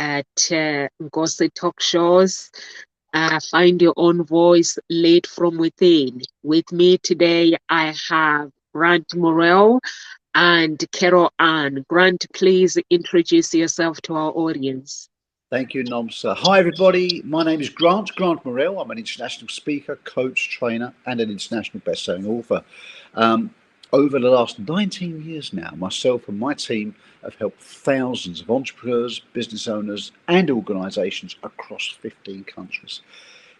at Ngozi Talk Shows. Find your own voice, lead from within. With me today, I have Grant Morel and Carol Ann. Grant, please introduce yourself to our audience. Thank you, Nomsa. Hi, everybody. My name is Grant Morrell. I'm an international speaker, coach, trainer, and an international best-selling author. Over the last 19 years now, myself and my team have helped thousands of entrepreneurs, business owners, and organisations across 15 countries,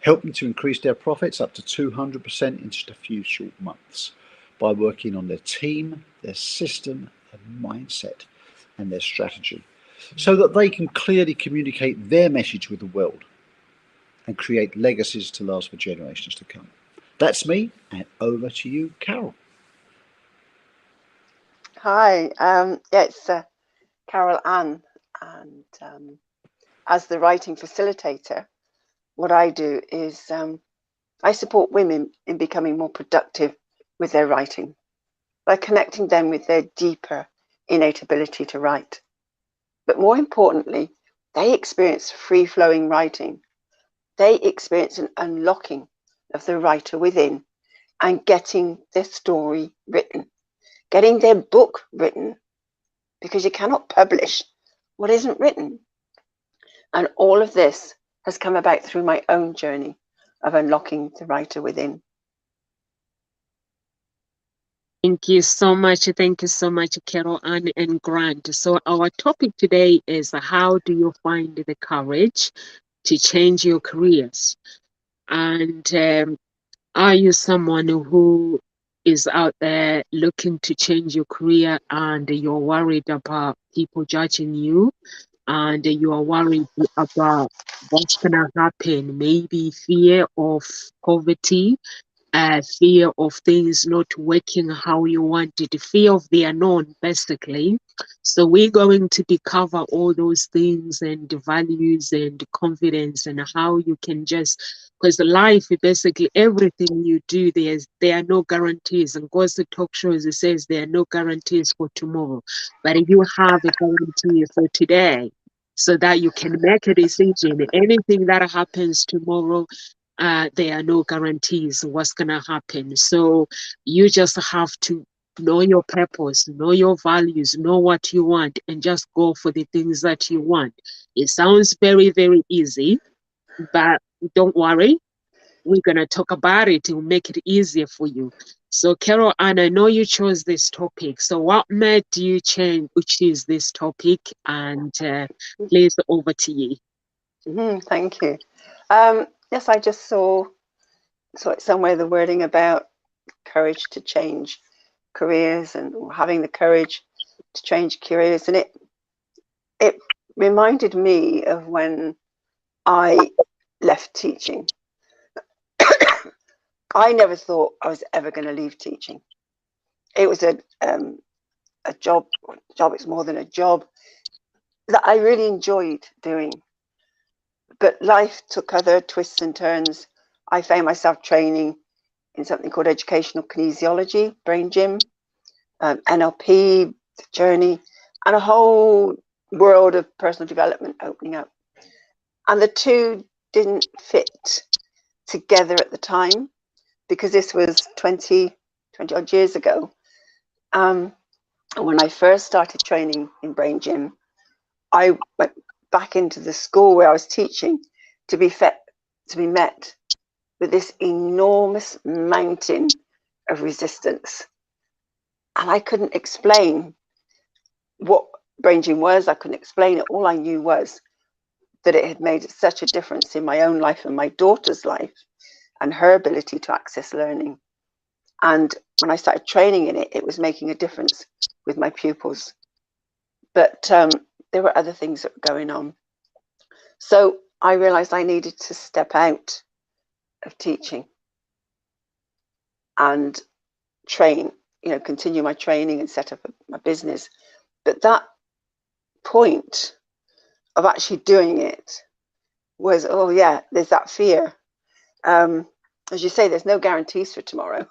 helping to increase their profits up to 200% in just a few short months by working on their team, their system, their mindset, and their strategy, so that they can clearly communicate their message with the world and create legacies to last for generations to come. That's me, and over to you, Carol. Hi, it's Carol Ann, and as the writing facilitator, what I do is I support women in becoming more productive with their writing by connecting them with their deeper innate ability to write. But more importantly, they experience free-flowing writing. They experience an unlocking of the writer within and getting their story written, getting their book written, because you cannot publish what isn't written. And all of this has come about through my own journey of unlocking the writer within. Thank you so much. Thank you so much, Carol Ann and Grant. So our topic today is how do you find the courage to change your careers? And are you someone who is out there looking to change your career and you're worried about people judging you and you are worried about what's going to happen? Maybe fear of poverty, fear of things not working how you wanted, fear of the unknown, basically. So we're going to be cover all those things and the values and confidence and how you can just, because life, basically everything you do, there are no guarantees. And because the talk shows, it says there are no guarantees for tomorrow, but you have a guarantee for today, so that you can make a decision. Anything that happens tomorrow, there are no guarantees what's going to happen. So you just have to know your purpose, know your values, know what you want, and just go for the things that you want. It sounds very, very easy, but don't worry. We're going to talk about it to make it easier for you. So, Carol Ann, I know you chose this topic. So what made you choose this topic? And please, over to you. Thank you. Yes, I just saw it somewhere, the wording about courage to change careers and having the courage to change careers. And it reminded me of when I left teaching. I never thought I was ever going to leave teaching. It was a job, it's more than a job, that I really enjoyed doing. But life took other twists and turns. I found myself training in something called educational kinesiology, brain gym, NLP, the journey, and a whole world of personal development opening up. And the two didn't fit together at the time, because this was 20 odd years ago. And when I first started training in brain gym, I went back into the school where I was teaching to be met with this enormous mountain of resistance. And I couldn't explain what brain gym was. I couldn't explain it. All I knew was that it had made such a difference in my own life and my daughter's life and her ability to access learning. And when I started training in it, it was making a difference with my pupils. But there were other things that were going on. So I realized I needed to step out of teaching and train, continue my training and set up my business. But that point of actually doing it was, oh yeah, there's that fear. As you say, there's no guarantees for tomorrow.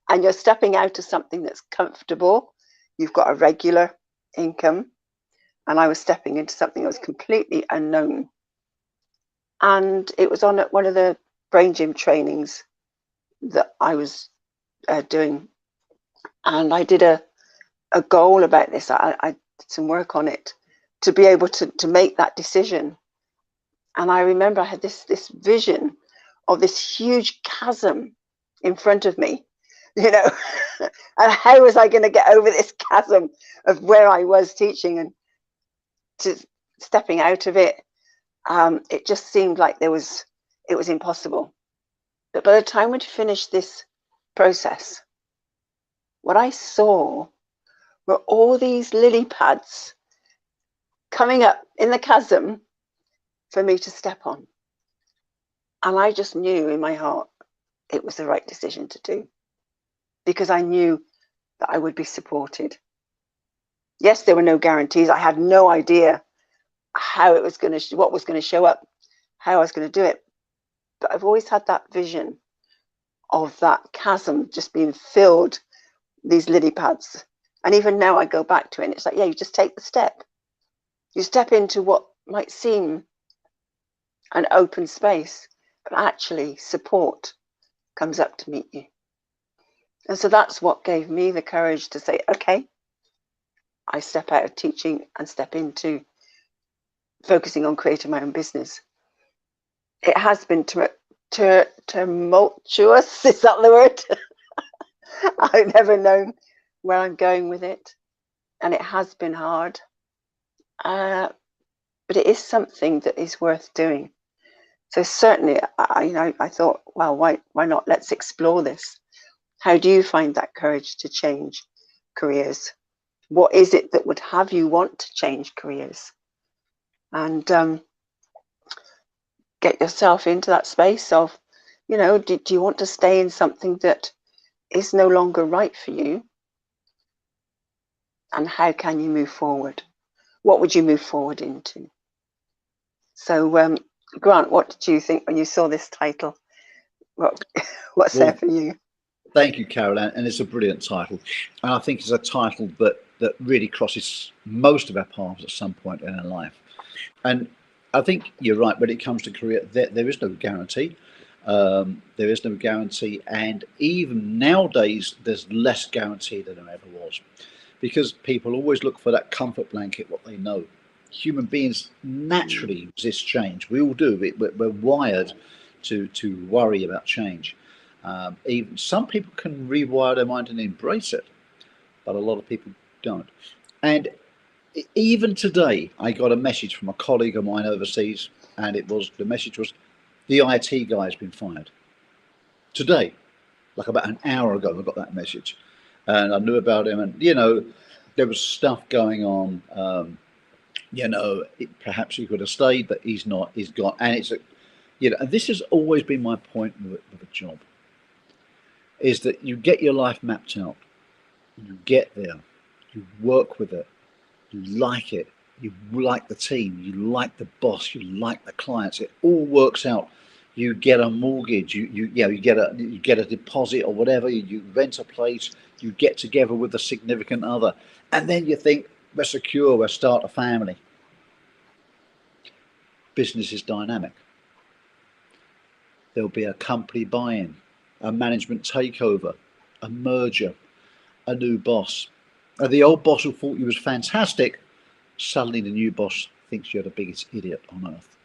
And you're stepping out of something that's comfortable. You've got a regular income. and I was stepping into something that was completely unknown. And it was on one of the brain gym trainings that I was doing, and I did a goal about this. I did some work on it to be able to make that decision. And I remember I had this vision of this huge chasm in front of me, you know, and how was I going to get over this chasm of where I was teaching and to stepping out of it. It just seemed like it was impossible. But by the time we'd finished this process, what I saw were all these lily pads coming up in the chasm for me to step on. And I just knew in my heart it was the right decision to do, because I knew that I would be supported. Yes, there were no guarantees. I had no idea how it was going to, what was going to show up, how I was going to do it. But I've always had that vision of that chasm just being filled, these lily pads. And even now I go back to it and it's like, yeah, you just take the step. You step into what might seem an open space, but actually support comes up to meet you. And so that's what gave me the courage to say, okay, I step out of teaching and step into focusing on creating my own business. It has been tumultuous, is that the word? I've never known where I'm going with it, and it has been hard, but it is something that is worth doing. So certainly, I thought, well, why not? Let's explore this. How do you find that courage to change careers? What is it that would have you want to change careers? And get yourself into that space of, do you want to stay in something that is no longer right for you? And how can you move forward? What would you move forward into? So, Grant, what did you think when you saw this title? What's there for you? Thank you, Caroline, and it's a brilliant title. And I think it's a title that really crosses most of our paths at some point in our life. And I think you're right, when it comes to career, there is no guarantee. There is no guarantee, and even nowadays, there's less guarantee than there ever was, because people always look for that comfort blanket, what they know. Human beings naturally resist change. We all do. We're wired to worry about change. Even some people can rewire their mind and embrace it, but a lot of people don't. And even today, I got a message from a colleague of mine overseas, and the message was, the IT guy has been fired. Today, like about an hour ago, I got that message, and I knew about him, and there was stuff going on. Perhaps he could have stayed, but he's not. He's gone, and and this has always been my point with a job, is that you get your life mapped out, you get there, you work with it, you like it, you like the team, you like the boss, you like the clients. It all works out. You get a mortgage, you get a deposit or whatever. You rent a place, you get together with a significant other, and then you think, we're secure, we'll start a family. Business is dynamic. There'll be a company buy-in, a management takeover, a merger, a new boss. And the old boss who thought you was fantastic, suddenly the new boss thinks you're the biggest idiot on earth.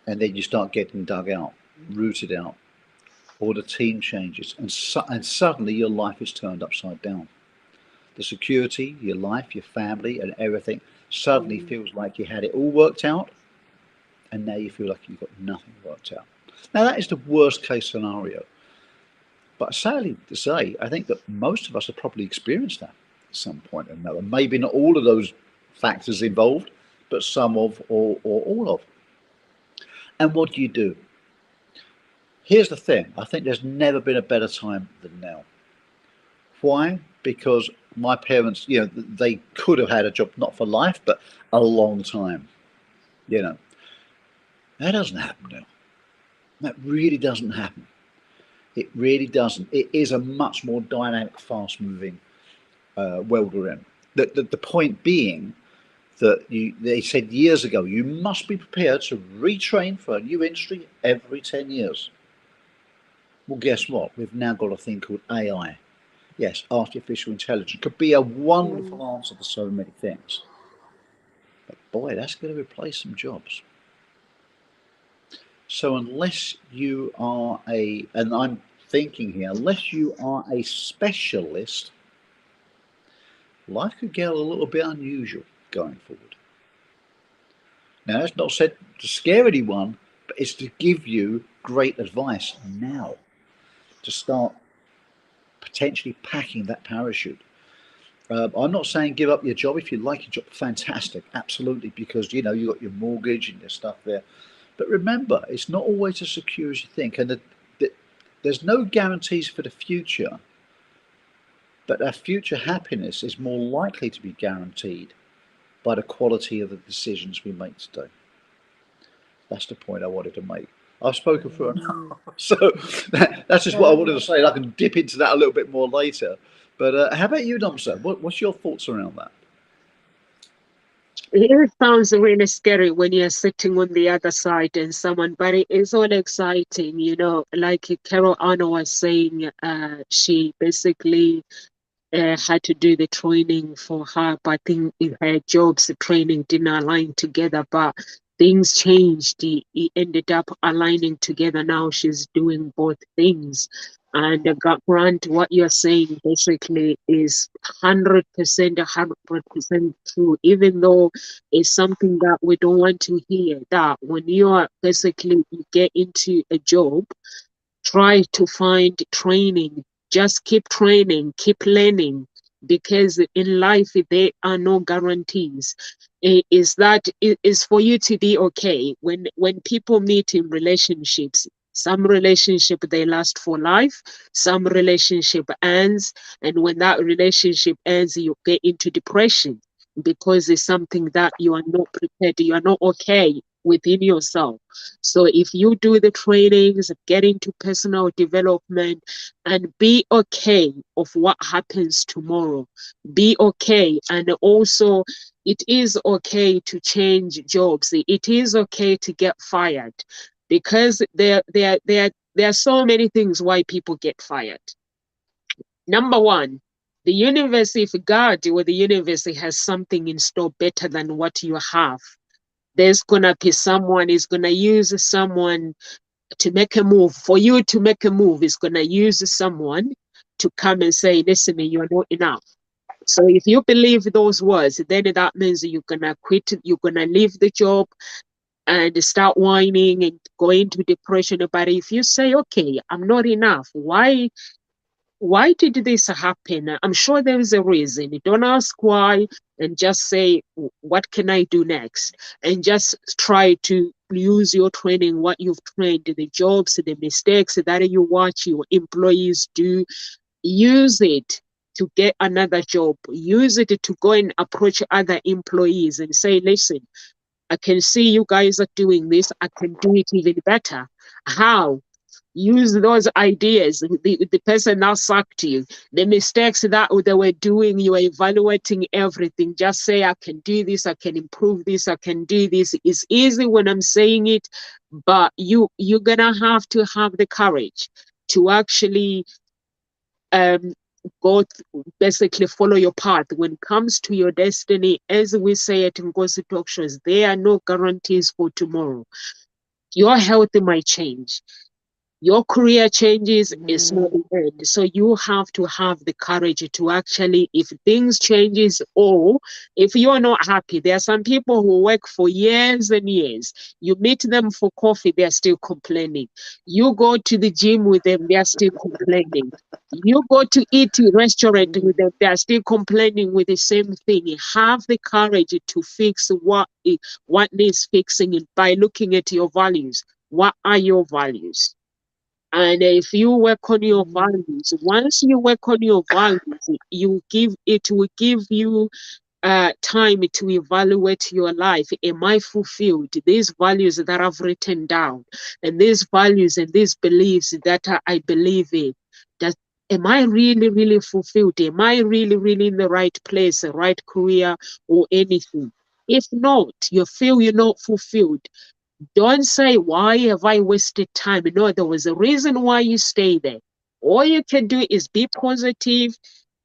And then you start getting dug out, rooted out, or the team changes, and suddenly your life is turned upside down. The security, your life, your family, and everything suddenly feels like you had it all worked out, and now you feel like you've got nothing worked out. Now, that is the worst case scenario. But sadly to say, I think that most of us have probably experienced that at some point or another. Maybe not all of those factors involved, but some of or all of. And what do you do? Here's the thing. I think there's never been a better time than now. Why? Because my parents, they could have had a job, not for life, but a long time. That doesn't happen now. That really doesn't happen. It really doesn't. It is a much more dynamic, fast-moving world we're in. The point being, that they said years ago, you must be prepared to retrain for a new industry every 10 years. Well, guess what? We've now got a thing called AI. Yes, artificial intelligence could be a Mm. wonderful answer to so many things. But boy, that's going to replace some jobs. So unless you are and I'm thinking here, unless you are a specialist, life could get a little bit unusual going forward. Now, that's not said to scare anyone, but it's to give you great advice now to start potentially packing that parachute. I'm not saying give up your job. If you like your job, fantastic, absolutely, because you know you got your mortgage and your stuff there. But remember, it's not always as secure as you think, and there's no guarantees for the future. But our future happiness is more likely to be guaranteed by the quality of the decisions we make today. That's the point I wanted to make. I've spoken for an Mm. hour, so that's just what I Yeah. wanted to say. I can dip into that a little bit more later. But how about you, Domsa? What's your thoughts around that? It sounds really scary when you're sitting on the other side and someone, but it is all exciting, you know. Like Carol Anna was saying, she basically had to do the training for her, but I think in her jobs, the training didn't align together, but things changed. It ended up aligning together. Now she's doing both things. And Grant, what you're saying basically is 100%, 100% true, even though it's something that we don't want to hear. That when you are basically you get into a job, try to find training. Just keep training, keep learning, because in life there are no guarantees. Is that it is for you to be okay. When people meet in relationships, some relationship they last for life, some relationship ends, and when that relationship ends, you get into depression because it's something that you are not prepared, you are not okay within yourself. So if you do the trainings, get into personal development and be okay of what happens tomorrow. Be okay. And also it is okay to change jobs. It is okay to get fired because there are so many things why people get fired. Number one, the universe, if God or the universe has something in store better than what you have, there's gonna be someone is gonna use someone to make a move. For you to make a move is gonna use someone to come and say, listen, you're not enough. So if you believe those words, then that means you're gonna quit, you're gonna leave the job and start whining and go into depression. But if you say, okay, I'm not enough, why did this happen? I'm sure there is a reason. Don't ask why and just say, what can I do next? And just try to use your training, what you've trained, the jobs, the mistakes that you watch your employees do, use it to get another job. Use it to go and approach other employees and say, listen, I can see you guys are doing this. I can do it even better. How? Use those ideas. The person that sucked you, the mistakes that they were doing, you are evaluating everything. Just say, I can do this, I can improve this, I can do this. It's easy when I'm saying it, but you're gonna have to have the courage to actually um basically follow your path when it comes to your destiny. As we say it in Gossip Talk shows, there are no guarantees for tomorrow. Your health might change, your career changes, is not Mm. the end. So you have to have the courage to actually, if things changes or if you're not happy, there are some people who work for years and years. You meet them for coffee, they're still complaining. You go to the gym with them, they're still complaining. You go to eat in restaurant with Mm. them, they're still complaining with the same thing. Have the courage to fix what needs fixing by looking at your values. What are your values? And if you work on your Mm. values, once you work on your values, it will give you time to evaluate your life. Am I fulfilled? These values that I've written down, and these values and these beliefs that I believe in, that am I really, really fulfilled? Am I really, really in the right place, the right career, or anything? If not, you feel you're not fulfilled, don't say, why have I wasted time? No, there was a reason why you stay there. All you can do is be positive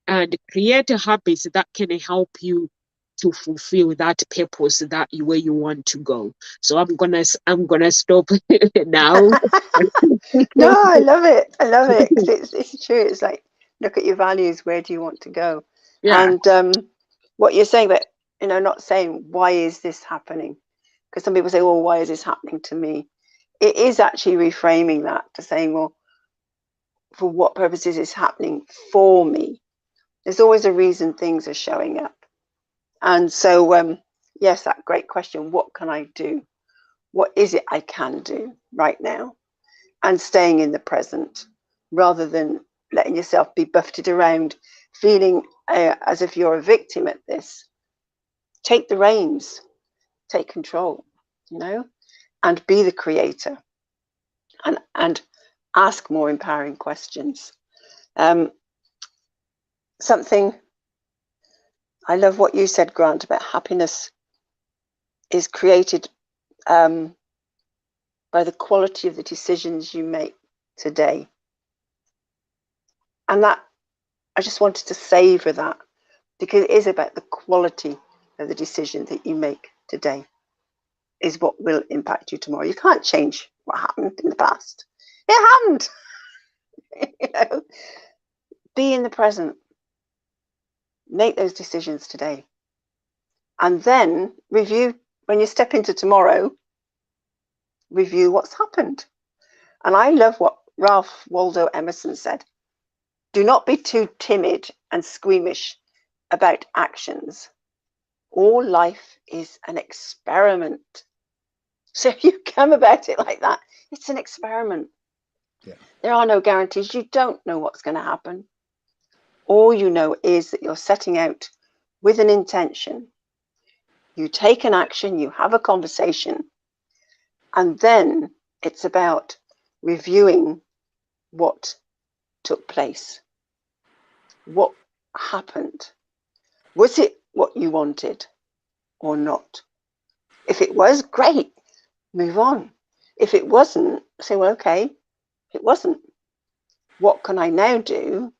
and create habits that can help you to fulfill that purpose that where you want to go. So I'm gonna stop now. No, I love it. I love it because it's true. It's like, look at your values. Where do you want to go? Yeah, And what you're saying, but not saying why is this happening? Because some people say, well, why is this happening to me? It is actually reframing that to saying, well, for what purpose is this happening for me? There's always a reason things are showing up. And so, yes, that great question. What can I do? What is it I can do right now? And staying in the present rather than letting yourself be buffeted around, feeling as if you're a victim at this. Take the reins, take control, and be the creator and ask more empowering questions. Something I love what you said, Grant, about happiness is created by the quality of the decisions you make today. And that, I just wanted to savor that, because it is about the quality of the decision that you make today is what will impact you tomorrow. You can't change what happened in the past. It happened. Be in the present. Make those decisions today. And then review, when you step into tomorrow, review what's happened. And I love what Ralph Waldo Emerson said. Do not be too timid and squeamish about actions. All life is an experiment. So if you come about it like that, it's an experiment. Yeah. There are no guarantees. You don't know what's going to happen. All you know is that you're setting out with an intention. You take an action, you have a conversation, and then it's about reviewing what took place. What happened? Was it what you wanted or not? If it was, great, move on. If it wasn't, say, well, okay, it wasn't. What can I now do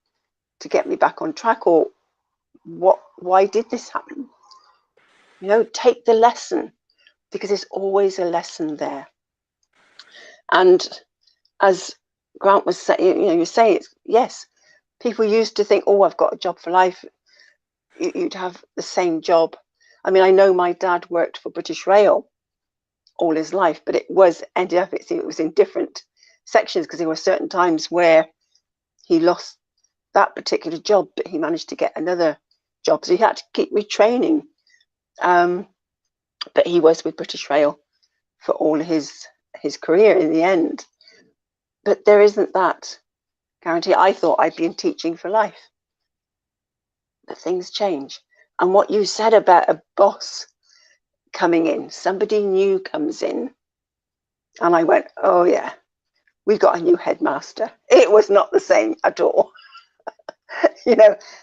to get me back on track? Or why did this happen? Take the lesson, because there's always a lesson there. And as Grant was saying, you say it's, yes, people used to think, oh, I've got a job for life. You'd have the same job. I mean, I know my dad worked for British Rail all his life, but it was in different sections, because there were certain times where he lost that particular job, but he managed to get another job. So he had to keep retraining. But he was with British Rail for all his career in the end. But there isn't that guarantee. I thought I'd be in teaching for life. But things change. And what you said about a boss coming in, somebody new comes in, and I went, oh yeah, we got a new headmaster. It was not the same at all.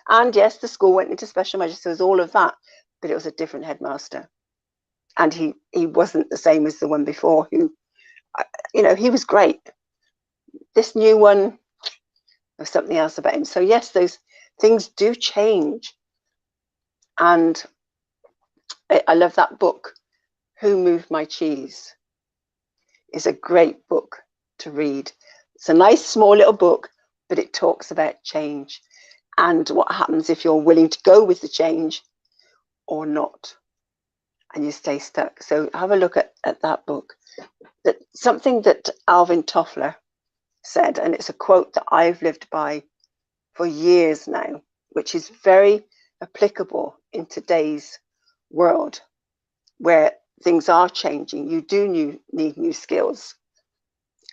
And yes, the school went into special measures, so there's all of that, but it was a different headmaster. And he wasn't the same as the one before, who, he was great. This new one, there's something else about him. So yes, those things do change. And I love that book, Who Moved My Cheese? Is a great book to read. It's a nice small little book, but it talks about change and what happens if you're willing to go with the change or not, and you stay stuck. So have a look at that book. That something that Alvin Toffler said, and it's a quote that I've lived by for years now, which is very applicable in today's world where things are changing. You do need new skills.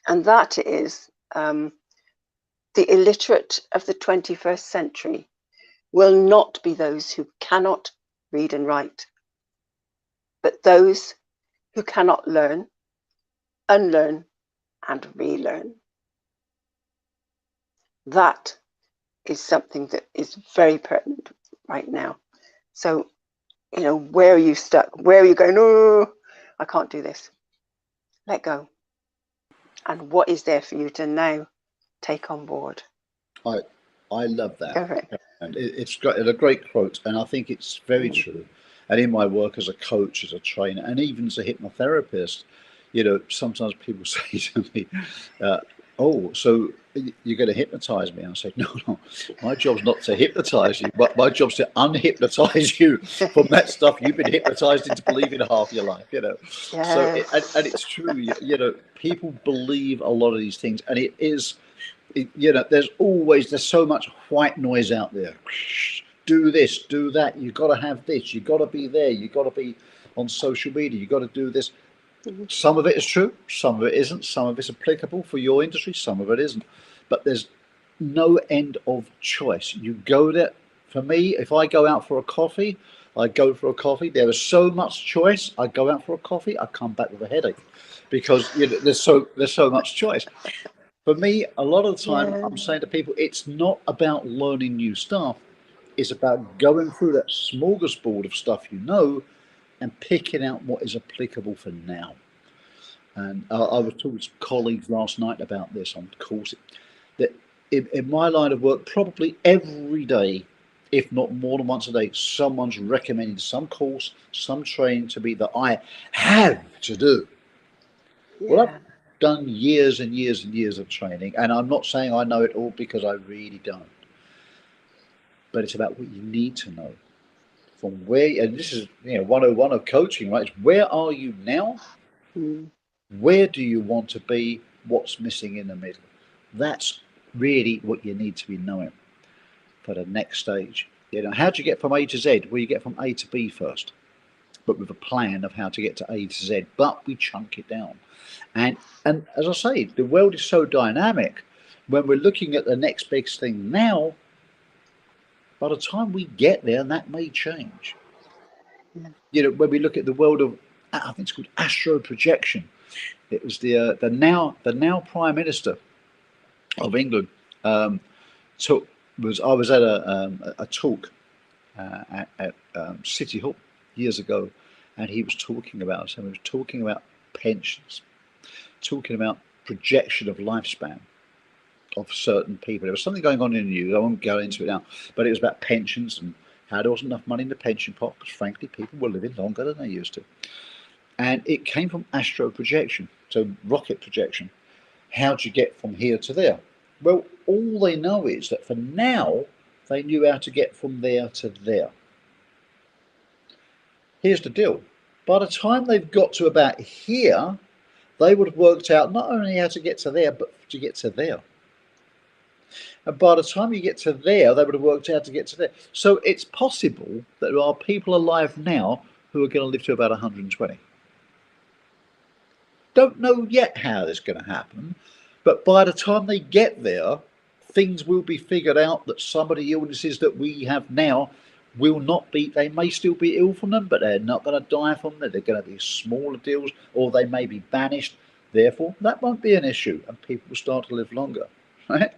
And that is, the illiterate of the 21st century will not be those who cannot read and write, but those who cannot learn, unlearn, and relearn. That is something that is very pertinent right now. So You know, where are you stuck? Where are you going? No, I can't do this. Let go. And what is there for you to now take on board? I love that, Go for it. and it's a great quote, and I think it's very true. And in my work as a coach, as a trainer, and even as a hypnotherapist, you know, sometimes people say to me, uh, "Oh, so you're going to hypnotize me?" And I say, "No, no, my job's not to hypnotize you, but my job's to unhypnotize you from that stuff you've been hypnotized into believing half your life." You know, so and it's Yes. true. You know, people believe a lot of these things, and it is. You know, there's so much white noise out there. Do this, do that. You got to have this. You got to be there. You got to be on social media. You got to do this. Some of it is true. Some of it isn't. Some of it's applicable for your industry. Some of it isn't. But there's no end of choice. You go there. For me, if I go out for a coffee, I go for a coffee. There is so much choice. I go out for a coffee. I come back with a headache because you know, there's so much choice. For me, a lot of the time, Yeah. I'm saying to people, it's not about learning new stuff. It's about going through that smorgasbord of stuff you know and picking out what is applicable for now. And I was talking to colleagues last night about this on course that in my line of work, probably every day, if not more than once a day, someone's recommending some course, some training to me that I have to do. Well, I've Yeah. done years and years and years of training, and I'm not saying I know it all because I really don't. But it's about what you need to know from where, and this is 101 of coaching, right? It's where are you now? Mm. Where do you want to be? What's missing in the middle? That's really what you need to be knowing for the next stage. You know, how do you get from A to Z? Well, you get from A to B first, but with a plan of how to get to A to Z. But we chunk it down. And as I say, the world is so dynamic. When we're looking at the next big thing now, by the time we get there, that may change. Yeah. You know, when we look at the world of, I think it's called Astro Projection. It was the now Prime Minister of England took was I was at a talk at City Hall years ago, and he was talking about so he was talking about pensions, talking about projection of lifespan of certain people. There was something going on in the news. I won't go into it now, but it was about pensions and how there wasn't enough money in the pension pot because, frankly, people were living longer than they used to. And it came from astro projection, so rocket projection. How do you get from here to there? Well, all they know is that for now, they knew how to get from there to there. Here's the deal. By the time they've got to about here, they would have worked out not only how to get to there, but to get to there. And by the time you get to there, they would have worked out to get to there. So it's possible that there are people alive now who are going to live to about 120. Don't know yet how this is going to happen, but by the time they get there, things will be figured out that some of the illnesses that we have now will not be, they may still be ill from them, but they're not going to die from them. They're going to be smaller deals, or they may be banished. Therefore, that won't be an issue, and people will start to live longer. Right?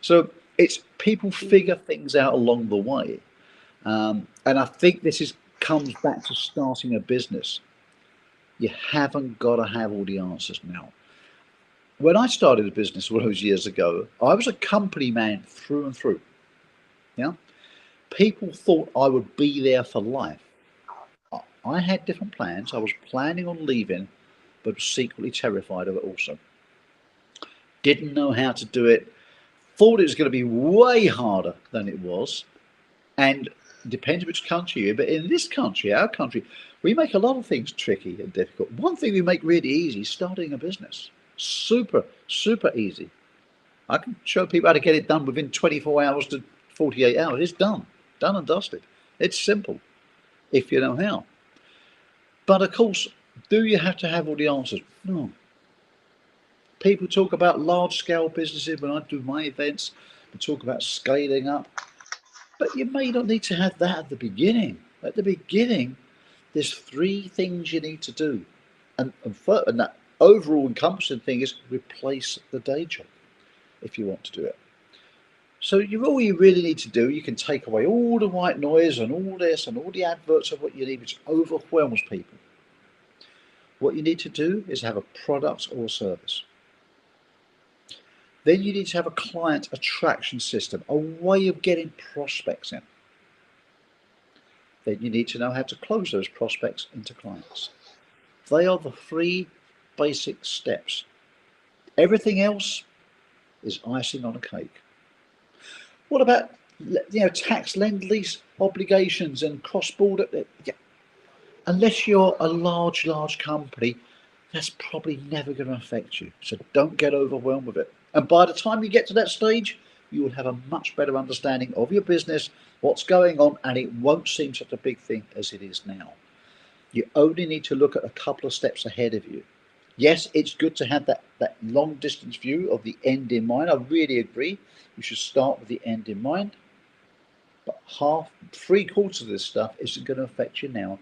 So it's people figure Mm. things out along the way, and I think this is comes back to starting a business. You haven't got to have all the answers now. When I started a business all those years ago, I was a company man through and through. Yeah, people thought I would be there for life. I had different plans. I was planning on leaving, but was secretly terrified of it also. Didn't know how to do it. Thought it was going to be way harder than it was. And depends which country you're in, but in this country, our country, we make a lot of things tricky and difficult. One thing we make really easy is starting a business. Super, super easy. I can show people how to get it done within 24 hours to 48 hours. It's done and dusted. It's simple if you know how. But of course, do you have to have all the answers? No. People talk about large scale businesses when I do my events, we talk about scaling up. But you may not need to have that at the beginning. At the beginning, there's three things you need to do. And that overall encompassing thing is replace the day job if you want to do it. So all you really need to do, you can take away all the white noise and all this and all the adverts of what you need, which overwhelms people. What you need to do is have a product or service. Then you need to have a client attraction system, a way of getting prospects in. Then you need to know how to close those prospects into clients. They are the three basic steps. Everything else is icing on a cake. What about tax, lend, lease obligations and cross-border? Yeah. Unless you're a large company, that's probably never going to affect you. So don't get overwhelmed with it. And by the time you get to that stage, you will have a much better understanding of your business, what's going on, and it won't seem such a big thing as it is now. You only need to look at a couple of steps ahead of you. Yes, it's good to have that long distance view of the end in mind. I really agree. You should start with the end in mind. But three quarters of this stuff isn't going to affect you now.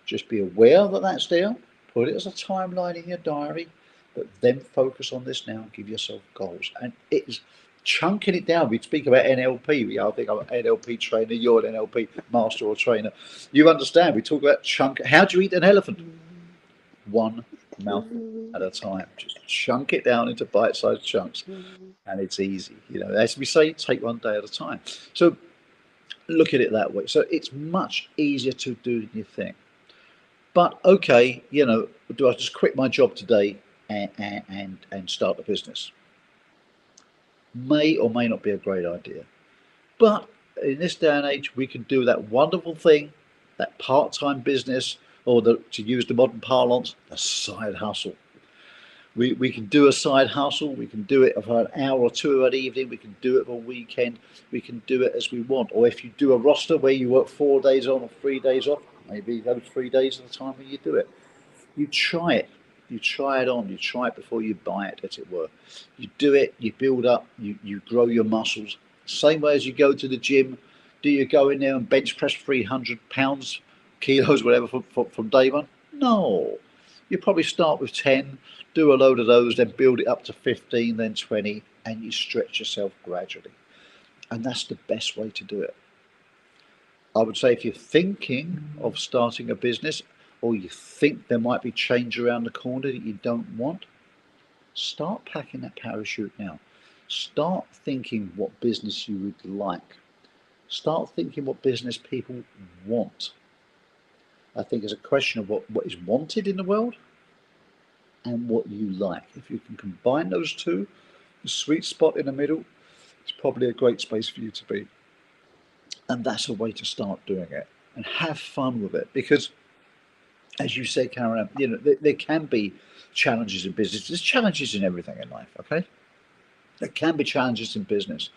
Just be aware that that's there. Put it as a timeline in your diary, but then focus on this now and give yourself goals. And it's chunking it down. We speak about NLP. I think I'm an NLP trainer. You're an NLP master or trainer. You understand. We talk about chunk. How do you eat an elephant? One mouthful at a time. Just chunk it down into bite-sized chunks, and it's easy. As we say, take one day at a time. So look at it that way. So it's much easier to do than you think. But okay, do I just quit my job today and start a business? May or may not be a great idea. But in this day and age, we can do that wonderful thing, that part-time business, or to use the modern parlance, a side hustle. We can do a side hustle. We can do it for an hour or two at evening. We can do it for a weekend. We can do it as we want. Or if you do a roster where you work 4 days on or 3 days off, maybe those 3 days are the time when you do it. You try it. You try it on. You try it before you buy it, as it were. You do it. You build up. You grow your muscles. Same way as you go to the gym. Do you go in there and bench press 300 pounds, kilos, whatever, from day one? No. You probably start with 10, do a load of those, then build it up to 15, then 20, and you stretch yourself gradually. And that's the best way to do it. I would say if you're thinking of starting a business, or you think there might be change around the corner that you don't want, start packing that parachute now. Start thinking what business you would like. Start thinking what business people want. I think it's a question of what is wanted in the world and what you like. If you can combine those two, the sweet spot in the middle, it's probably a great space for you to be. And that's a way to start doing it. And have fun with it. Because, as you said, Karen, there can be challenges in business. There's challenges in everything in life, okay? There can be challenges in business.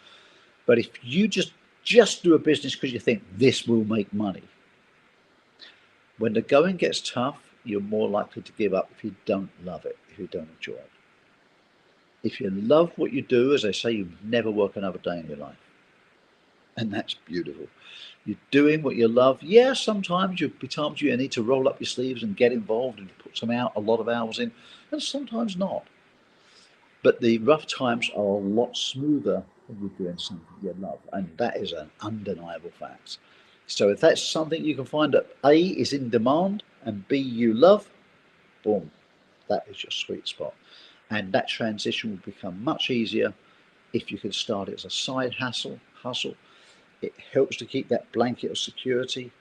But if you just do a business because you think this will make money, when the going gets tough, you're more likely to give up if you don't love it, if you don't enjoy it. If you love what you do, as I say, you never work another day in your life. And that's beautiful. You're doing what you love. Yeah, sometimes you'll be times you need to roll up your sleeves and get involved and put a lot of hours in, and sometimes not. But the rough times are a lot smoother when you're doing something you love, and that is an undeniable fact. So if that's something you can find that A is in demand and B you love, boom, that is your sweet spot. And that transition will become much easier if you can start it as a side hustle. It helps to keep that blanket of security,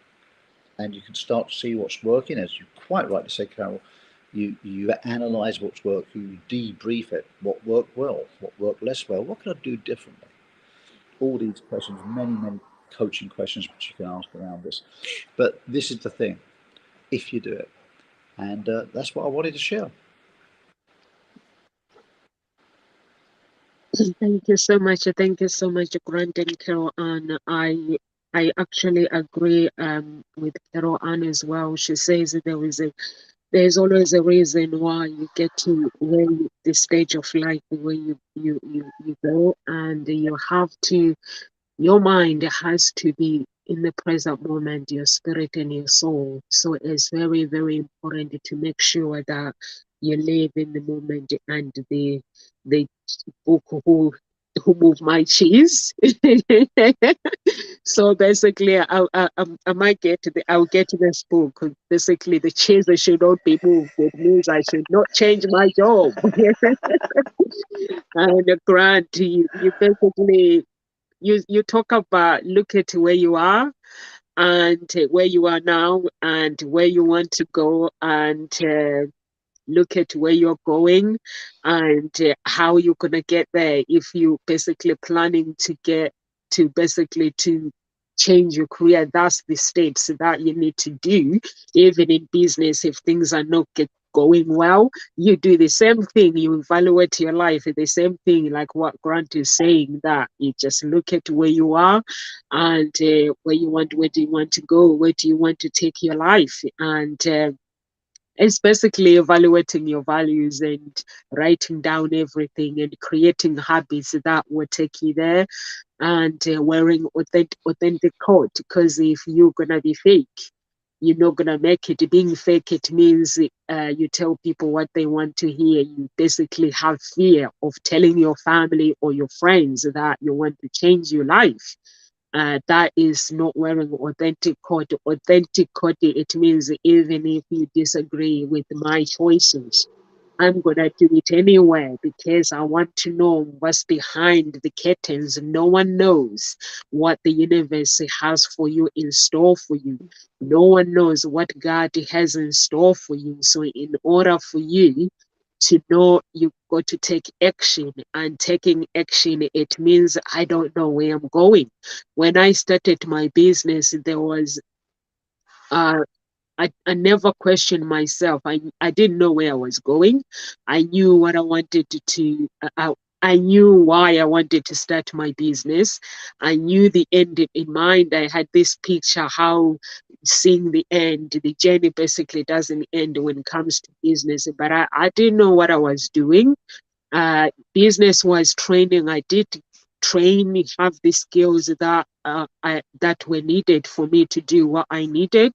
and you can start to see what's working. As you quite rightly said, Carol, you analyse what's worked, you debrief it, what worked well, what worked less well, what can I do differently? All these questions, many coaching questions which you can ask around this. But this is the thing, if you do it. And that's what I wanted to share. Thank you so much. Thank you so much, Grant and Carol Ann. I actually agree with Carol Ann as well. She says there's always a reason why you get to where the stage of life where you go, and you have to. Your mind has to be in the present moment, your spirit and your soul. So it's very, very important to make sure that you live in the moment, and the book who who move my cheese. So basically, I might I'll get to this book. Basically, the cheese should not be moved. It means I should not change my job. And Grant, you basically you talk about look at where you are and where you are now and where you want to go and look at where you're going and how you're going to get there if you basically planning to get to basically to change your career. That's the steps that you need to do. Even in business, if things are not going well, you do the same thing. You evaluate your life, the same thing like what Grant is saying, that you just look at where you are and where do you want to go, where do you want to take your life, and it's basically evaluating your values and writing down everything and creating habits that will take you there, and wearing authentic coat, because if you're gonna be fake, you're not gonna make it. Being fake, it means you tell people what they want to hear. You basically have fear of telling your family or your friends that you want to change your life. That is not wearing authentic code. Authentic code, it means even if you disagree with my choices, I'm gonna do it anyway because I want to know what's behind the curtains. No one knows what the universe has for you, in store for you. No one knows what God has in store for you. So in order for you to know, you've got to take action, and taking action, it means I don't know where I'm going. When I started my business, there was uh, I never questioned myself. I didn't know where I was going. I knew what I wanted to I knew why I wanted to start my business. I knew the end in mind. I had this picture how seeing the end, the journey basically doesn't end when it comes to business. But I didn't know what I was doing. Business was training. I did train, have the skills that were needed for me to do what I needed.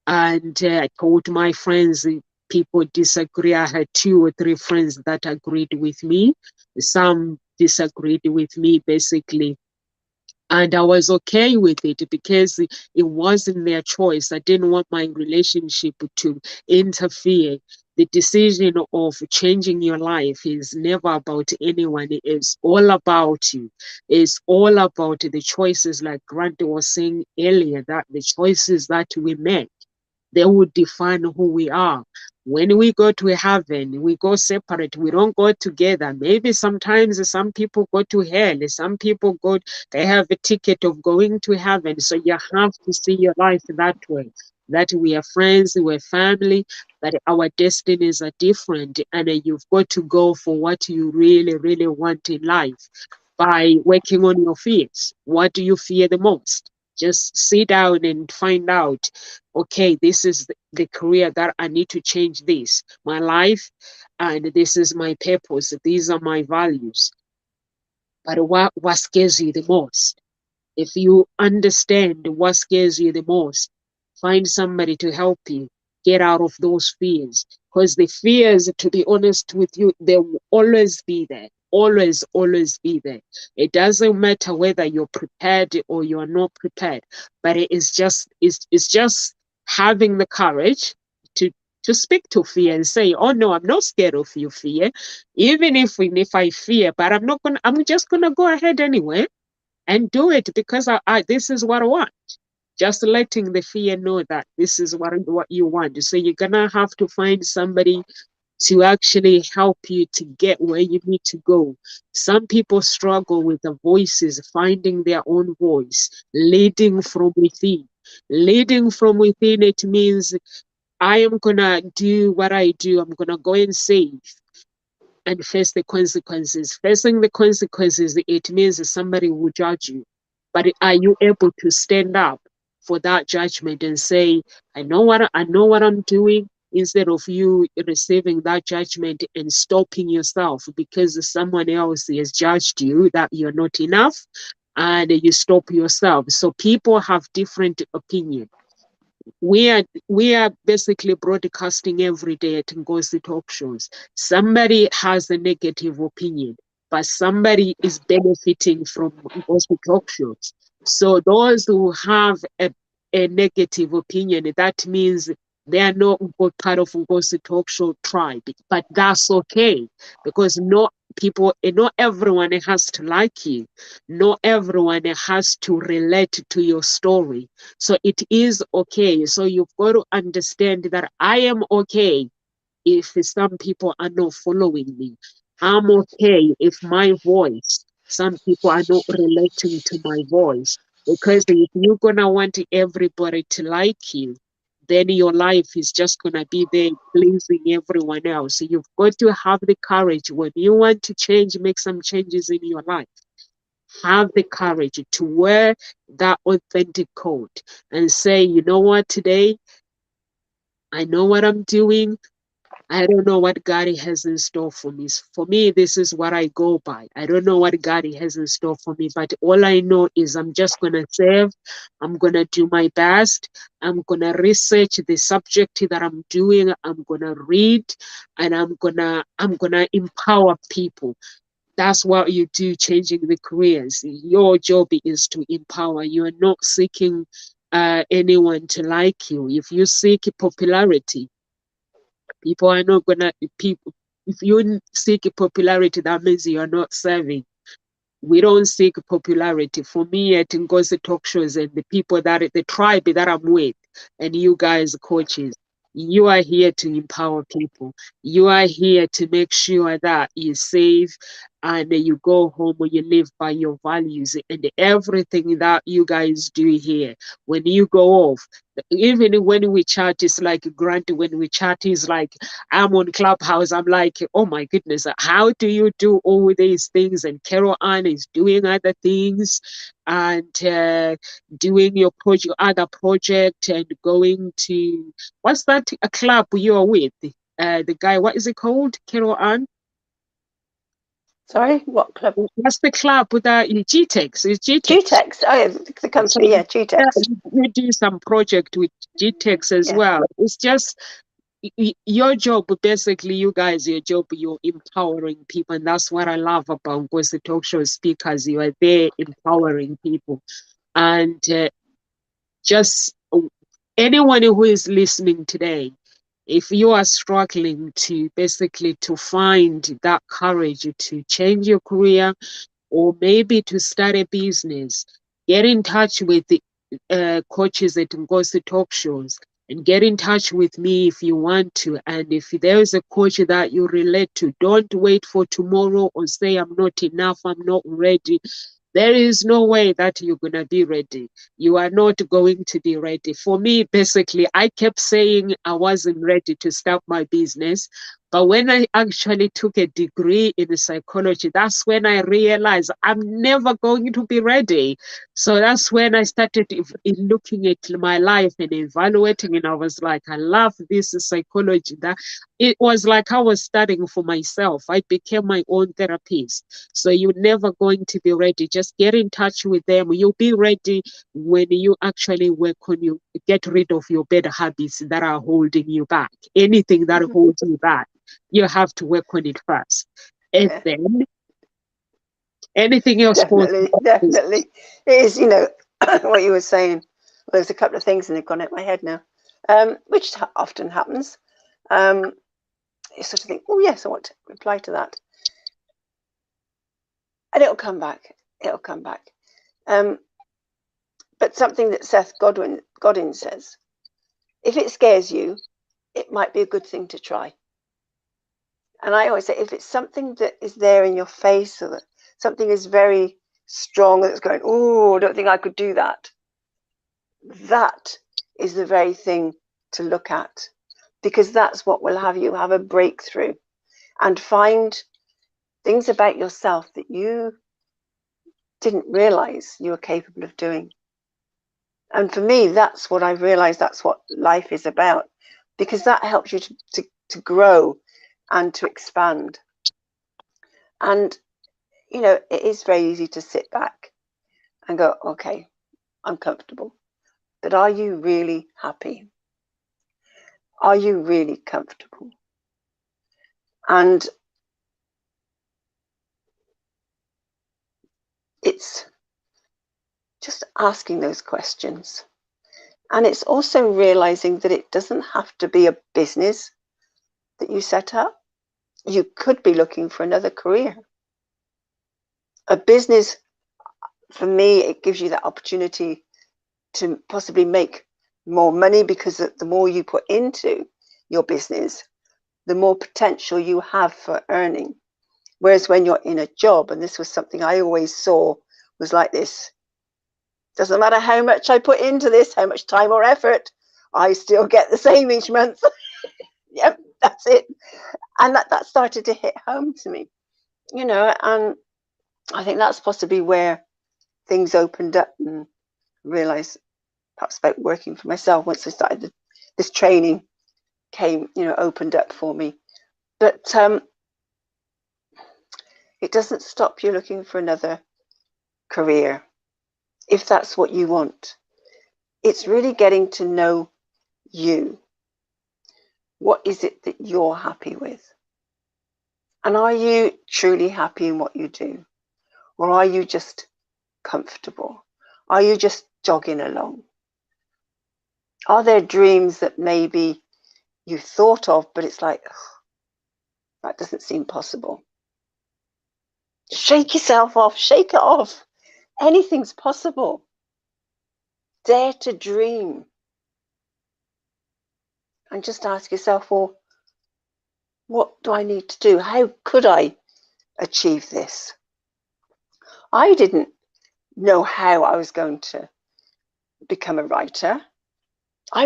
And I told my friends, people disagree. I had 2 or 3 friends that agreed with me. Some disagreed with me, basically. And I was okay with it because it wasn't their choice. I didn't want my relationship to interfere. The decision of changing your life is never about anyone. It's all about you. It's all about the choices, like Grant was saying earlier, that the choices that we make, they would define who we are. When we go to heaven, we go separate. We don't go together. Maybe sometimes some people go to hell. Some people they have a ticket of going to heaven. So you have to see your life that way. That we are friends, we're family, but our destinies are different. And you've got to go for what you really, really want in life by working on your fears. What do you fear the most? Just sit down and find out, okay, this is the career that I need to change, this, my life, and this is my purpose. These are my values. But what scares you the most? If you understand what scares you the most, find somebody to help you get out of those fears. Because the fears, to be honest with you, they will always be there. Always, always be there. It doesn't matter whether you're prepared or you're not prepared, but it's just having the courage to to speak to fear and say, "Oh no, I'm not scared of you, fear. Even if I fear, but I'm just gonna go ahead anyway and do it because I this is what I want." Just letting the fear know that this is what you want. So you're gonna have to find somebody to actually help you to get where you need to go. Some people struggle with the voices, finding their own voice, leading from within. Leading from within, it means I am gonna do what I do. I'm gonna go and save and face the consequences. Facing the consequences, it means somebody will judge you. But are you able to stand up for that judgment and say, I know what I'm doing, instead of you receiving that judgment and stopping yourself because someone else has judged you that you're not enough, and you stop yourself. So people have different opinions. We are basically broadcasting every day at Ngozi talk shows. Somebody has a negative opinion. but somebody is benefiting from gossip talk shows. So those who have a negative opinion, that means they are not part of gossip talk show tribe. But that's okay, because not people, not everyone has to like you. Not everyone has to relate to your story. So it is okay. So you've got to understand that I am okay if some people are not following me. I'm okay if my voice, some people are not relating to my voice. Because if you're gonna want everybody to like you, then your life is just gonna be there pleasing everyone else. So you've got to have the courage when you want to change, make some changes in your life. Have the courage to wear that authentic coat and say, you know what, today I know what I'm doing. I don't know what God has in store for me. For me, this is what I go by. I don't know what God has in store for me, but all I know is I'm just going to serve. I'm going to do my best. I'm going to research the subject that I'm doing. I'm going to read, and I'm going to empower people. That's what you do, changing the careers. Your job is to empower. You are not seeking anyone to like you. If you seek popularity, people are not gonna people. If you seek popularity, that means you are not serving. We don't seek popularity. For me, at Ngozi talk shows and the people that the tribe that I'm with, and you guys, coaches, you are here to empower people. You are here to make sure that you save and you go home and you live by your values and everything that you guys do here. When you go off, even when we chat, it's like Grant, when we chat, is like I'm on Clubhouse. I'm like, oh my goodness, how do you do all these things? And Carol Ann is doing other things and doing your project, other project, and going to what's that a club you're with? The guy, what is it called? Carol Ann? Sorry, what club? What's the club with the GTEx? It's GTEx. GTEx. Oh, yeah, the So company. Yeah, yeah, GTEx. you do some project with GTEx as Yeah. well. It's just your job, basically, you guys, your job, you're empowering people, and that's what I love about because the talk show speakers, you are there empowering people, and just anyone who is listening today, if you are struggling to basically to find that courage to change your career or maybe to start a business, get in touch with the coaches at Ngozi talk shows and get in touch with me if you want to. And if there is a coach that you relate to, don't wait for tomorrow or say, I'm not enough, I'm not ready. There is no way that you're going to be ready. You are not going to be ready. For me, basically, I kept saying I wasn't ready to start my business. But when I actually took a degree in psychology, that's when I realized I'm never going to be ready. So that's when I started looking at my life and evaluating, and I was like, I love this psychology. That it was like I was studying for myself. I became my own therapist. So you're never going to be ready. Just get in touch with them. You'll be ready when you actually work on you, get rid of your bad habits that are holding you back. Anything that holds you back, you have to work on it first. And Yeah. then anything else falls. Definitely, definitely. It is, what you were saying. Well, there's a couple of things and they've gone out my head now, which often happens. You sort of think, oh yes, I want to reply to that, and it'll come back. It'll come back. But something that Seth Godin says, if it scares you, it might be a good thing to try. And I always say, if it's something that is there in your face, or that something is very strong that's going, oh, I don't think I could do that. That is the very thing to look at, because that's what will have you have a breakthrough and find things about yourself that you didn't realize you were capable of doing. And for me, that's what I've realized, that's what life is about, because that helps you to grow and to expand. And, it is very easy to sit back and go, okay, I'm comfortable. But are you really happy? Are you really comfortable? And it's just asking those questions. And it's also realizing that it doesn't have to be a business that you set up. You could be looking for another career. A business, for me, it gives you that opportunity to possibly make more money, because the more you put into your business, the more potential you have for earning. Whereas when you're in a job, and this was something I always saw was like this, doesn't matter how much I put into this, how much time or effort, I still get the same each month. Yep, that's it. And that started to hit home to me, you know, and I think that's possibly where things opened up, and realized perhaps about working for myself once I started this training came, you know, opened up for me. But it doesn't stop you looking for another career if that's what you want. It's really getting to know you. What is it that you're happy with? And are you truly happy in what you do? Or are you just comfortable? Are you just jogging along? Are there dreams that maybe you thought of, but it's like, that doesn't seem possible? Shake yourself off, shake it off. Anything's possible. Dare to dream. And just ask yourself, well, what do I need to do? How could I achieve this? I didn't know how I was going to become a writer. I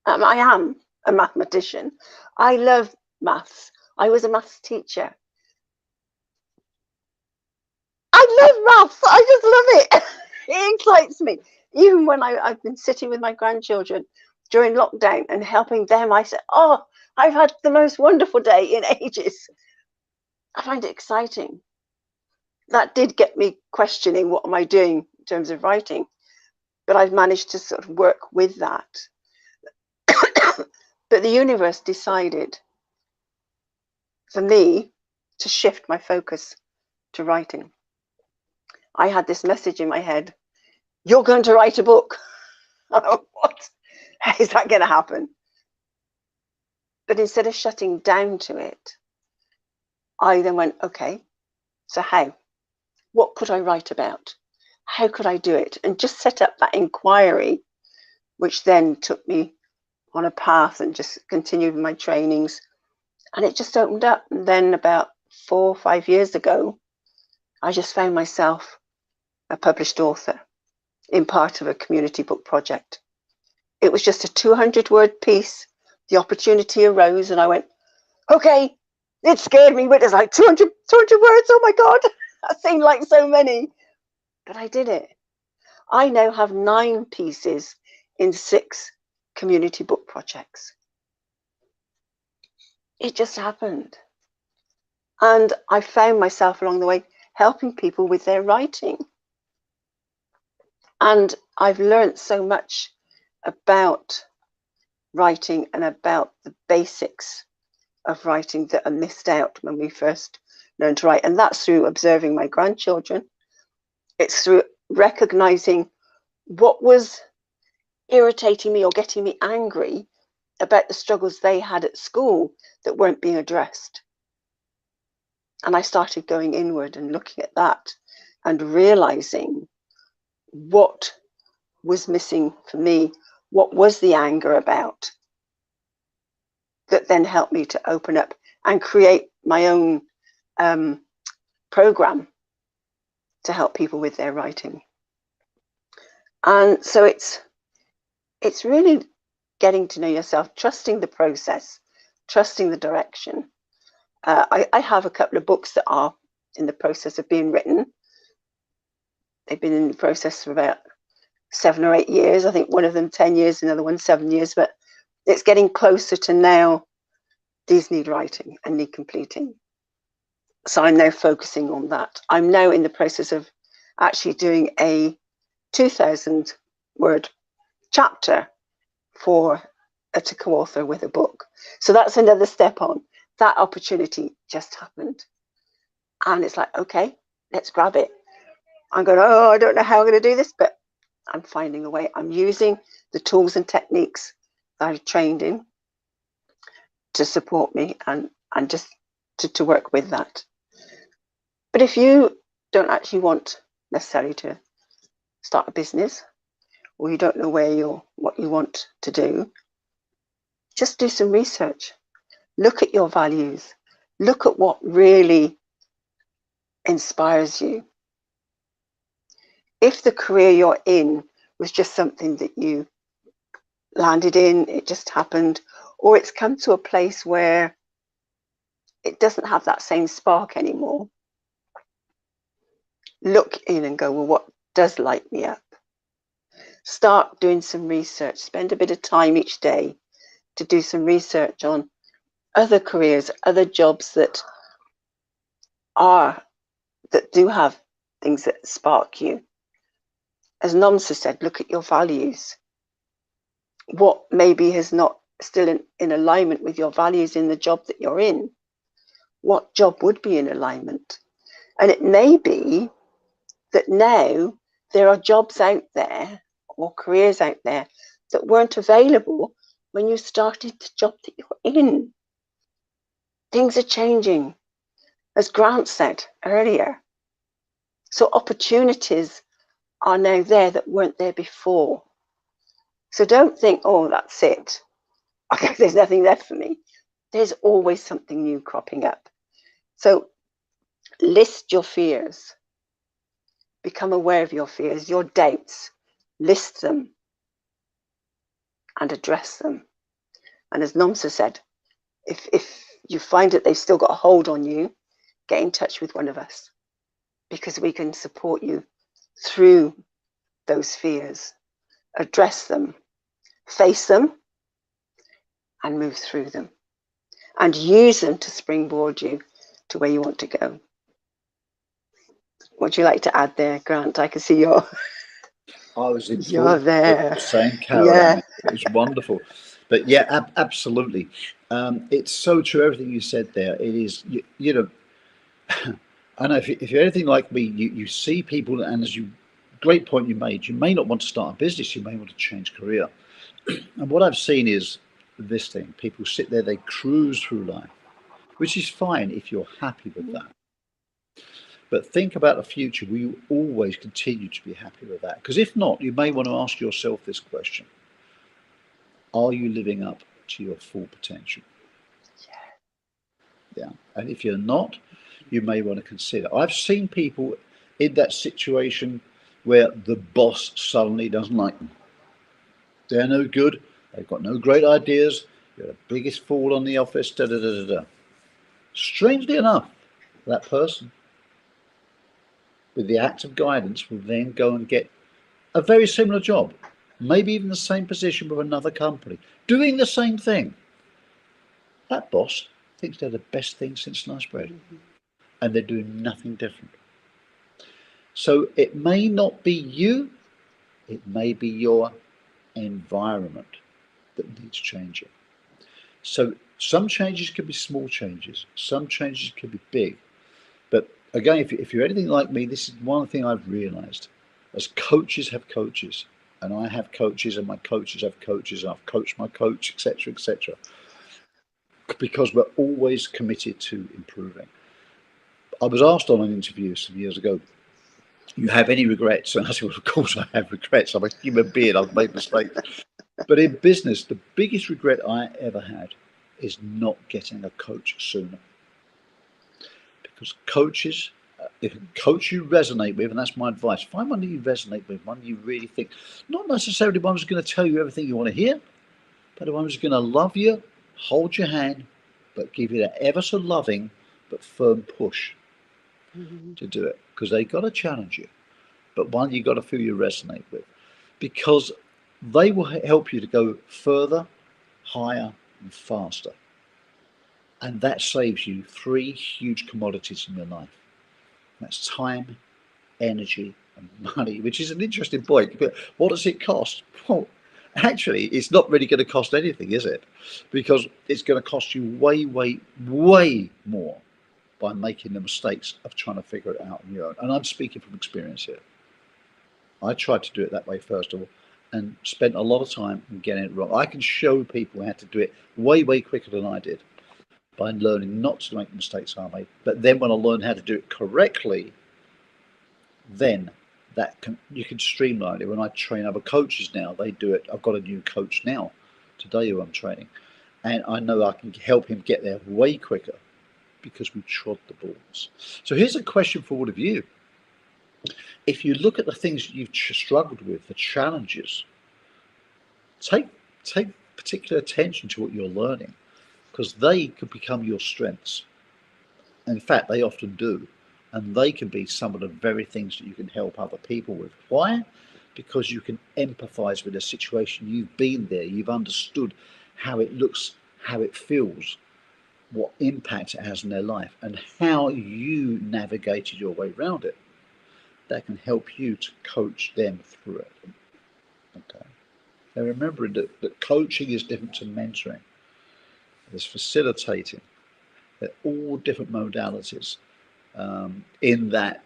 am a mathematician. I love maths. I was a maths teacher. I love maths. I just love it. It excites me. Even when I've been sitting with my grandchildren during lockdown and helping them, I said, oh, I've had the most wonderful day in ages. I find it exciting. That did get me questioning, what am I doing in terms of writing? But I've managed to sort of work with that. But the universe decided for me to shift my focus to writing. I had this message in my head, you're going to write a book. I thought, what? How is that going to happen? But instead of shutting down to it, I then went, okay, so how? What could I write about? How could I do it? And just set up that inquiry, which then took me on a path and just continued my trainings. And it just opened up. And then about 4 or 5 years ago, I just found myself a published author in part of a community book project. It was just a 200-word piece. The opportunity arose and I went, okay, it scared me, but it's like 200 words. Oh my God, that seemed like so many. But I did it. I now have 9 pieces in 6 community book projects. It just happened. And I found myself along the way helping people with their writing. And I've learned so much about writing and about the basics of writing that are missed out when we first learn to write. And that's through observing my grandchildren. It's through recognizing what was irritating me or getting me angry about the struggles they had at school that weren't being addressed. And I started going inward and looking at that and realizing what was missing for me, what was the anger about, that then helped me to open up and create my own program to help people with their writing. And so it's really getting to know yourself, trusting the process, trusting the direction. I have a couple of books that are in the process of being written. They've been in the process for about 7 or 8 years. I think one of them 10 years, another one 7 years, but it's getting closer to now. These need writing and need completing. So I'm now focusing on that. I'm now in the process of actually doing a 2,000-word chapter to co-author with a book. So that's another step on. That opportunity just happened. And it's like, okay, let's grab it. I'm going, oh, I don't know how I'm going to do this, but I'm finding a way. I'm using the tools and techniques that I've trained in to support me and just to work with that. But if you don't actually want necessarily to start a business, or you don't know what you want to do, just do some research. Look at your values. Look at what really inspires you. If the career you're in was just something that you landed in, it just happened, or it's come to a place where it doesn't have that same spark anymore, look in and go, well, what does light me up? Start doing some research. Spend a bit of time each day to do some research on other careers, other jobs that do have things that spark you. As Nomsa said, look at your values. What maybe is not still in alignment with your values in the job that you're in? What job would be in alignment? And it may be that now there are jobs out there or careers out there that weren't available when you started the job that you're in. Things are changing, as Grant said earlier. So opportunities are now there that weren't there before. So don't think, oh, that's it. Okay, there's nothing left for me. There's always something new cropping up. So list your fears. Become aware of your fears, your doubts. List them and address them. And as Nomsa said, if you find that they've still got a hold on you, get in touch with one of us, because we can support you through those fears, address them, face them, and move through them, and use them to springboard you to where you want to go. Would you like to add there, Grant? I can see you're there. Saying, Carol, Yeah. it was wonderful. But yeah, absolutely. It's so true, everything you said there. It is, you know, I know if you're anything like me, you see people, and as you, great point you made, you may not want to start a business, you may want to change career. And what I've seen is this thing, people sit there, they cruise through life, which is fine if you're happy with that. But think about the future. Will you always continue to be happy with that? Because if not, you may want to ask yourself this question. Are you living up to your full potential? Yeah. And if you're not, you may want to consider. I've seen people in that situation where the boss suddenly doesn't like them. They're no good. They've got no great ideas. You're the biggest fool on the office. Da, da, da, da, da. Strangely enough, that person, with the act of guidance, will then go and get a very similar job, maybe even the same position with another company, doing the same thing. That boss thinks they're the best thing since sliced bread, and they're doing nothing different. So it may not be you, it may be your environment that needs changing. So some changes can be small changes, some changes can be big. But again, if you're anything like me, this is one thing I've realized. As coaches have coaches, and I have coaches, and my coaches have coaches, and I've coached my coach, etc., etc. Because we're always committed to improving. I was asked on an interview some years ago, you have any regrets? And I said, well, of course I have regrets. I'm a human being, I've made mistakes. But in business, the biggest regret I ever had is not getting a coach sooner. Because coaches, if a coach you resonate with, and that's my advice, find one that you resonate with, one you really think, not necessarily one who's going to tell you everything you want to hear, but the one who's going to love you, hold your hand, but give you that ever so loving but firm push to do it. Because they've got to challenge you, but one you've got to feel you resonate with. Because they will help you to go further, higher, and faster. And that saves you 3 huge commodities in your life. That's time, energy, and money, which is an interesting point. But what does it cost? Well, actually, it's not really going to cost anything, is it? Because it's going to cost you way, way, way more by making the mistakes of trying to figure it out on your own. And I'm speaking from experience here. I tried to do it that way first of all, and spent a lot of time getting it wrong. I can show people how to do it way, way quicker than I did by learning not to make the mistakes I made. But then when I learned how to do it correctly, then you can streamline it. When I train other coaches now, they do it. I've got a new coach now today who I'm training, and I know I can help him get there way quicker because we trod the balls. So here's a question for all of you. If you look at the things that you've struggled with, the challenges, take particular attention to what you're learning, because they could become your strengths. In fact, they often do. And they can be some of the very things that you can help other people with. Why? Because you can empathize with a situation. You've been there. You've understood how it looks, how it feels, what impact it has in their life, and how you navigated your way around it. That can help you to coach them through it. Okay. Now remember that coaching is different to mentoring. There's facilitating. They're all different modalities. In that,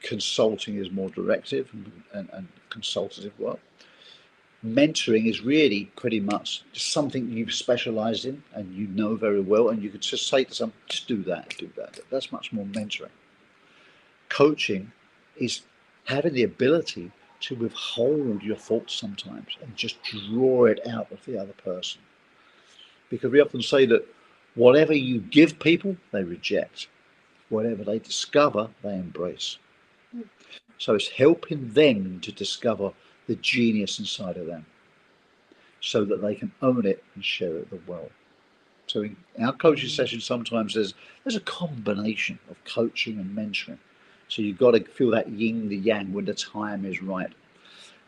consulting is more directive and consultative work. Mentoring is really pretty much just something you've specialized in and you know very well, and you could just say to someone, just do that. That's much more mentoring. Coaching is having the ability to withhold your thoughts sometimes and just draw it out of the other person. Because we often say that whatever you give people, they reject. Whatever they discover, they embrace. So it's helping them to discover the genius inside of them so that they can own it and share it with the world. So in our coaching sessions, sometimes there's a combination of coaching and mentoring. So you've got to feel that yin, the yang, when the time is right.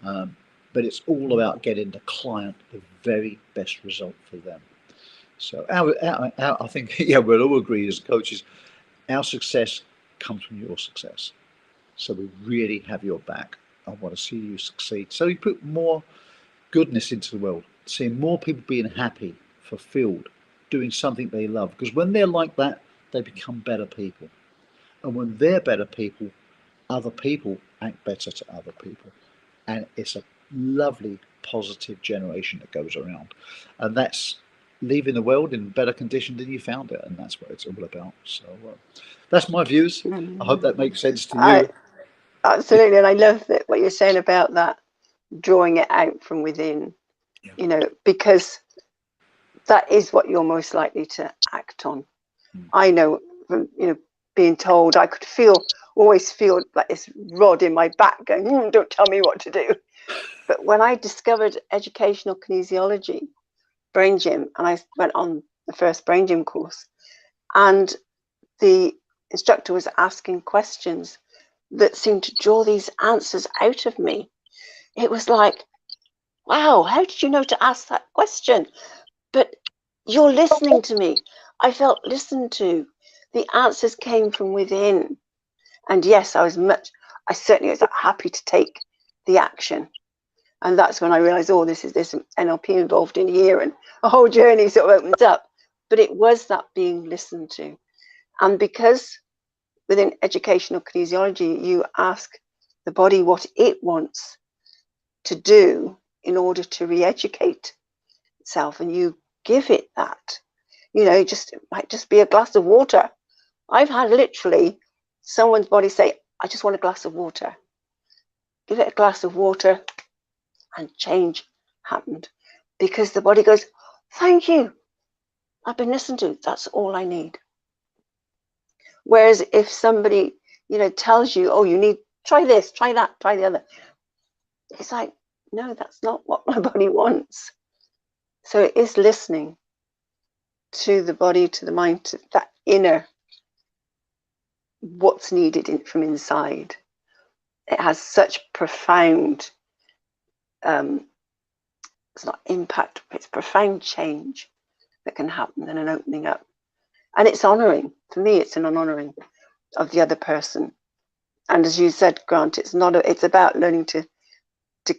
But it's all about getting the client the very best result for them. So I think, we'll all agree as coaches, our success comes from your success. So we really have your back. I want to see you succeed. So we put more goodness into the world, seeing more people being happy, fulfilled, doing something they love. Because when they're like that, they become better people. And when they're better people, other people act better to other people. And it's a lovely, positive generation that goes around. And that's leaving the world in better condition than you found it. And that's what it's all about. So that's my views. I hope that makes sense to you. Absolutely. And I love that what you're saying about that, drawing it out from within, because that is what you're most likely to act on. I know from, being told, I could always feel like this rod in my back going, don't tell me what to do. But when I discovered educational kinesiology, brain gym, and I went on the first brain gym course, and the instructor was asking questions that seemed to draw these answers out of me. It was like, wow, how did you know to ask that question? But you're listening to me. I felt listened to. The answers came from within. And yes, I certainly was happy to take the action. And that's when I realized, there's some NLP involved in here, and a whole journey sort of opens up. But it was that being listened to. And because within educational kinesiology, you ask the body what it wants to do in order to re-educate itself, and you give it that. It might just be a glass of water. I've had literally someone's body say, I just want a glass of water. Give it a glass of water, and change happened, because the body goes, thank you, I've been listened to, that's all I need. Whereas if somebody, tells you, you need, try this, try that, try the other, it's like, no, that's not what my body wants. So it is listening to the body, to the mind, to that inner, what's needed from inside. It has such profound, it's not impact, it's profound change that can happen and an opening up. And it's honoring. For me, it's an honoring of the other person. And as you said, Grant, it's about learning to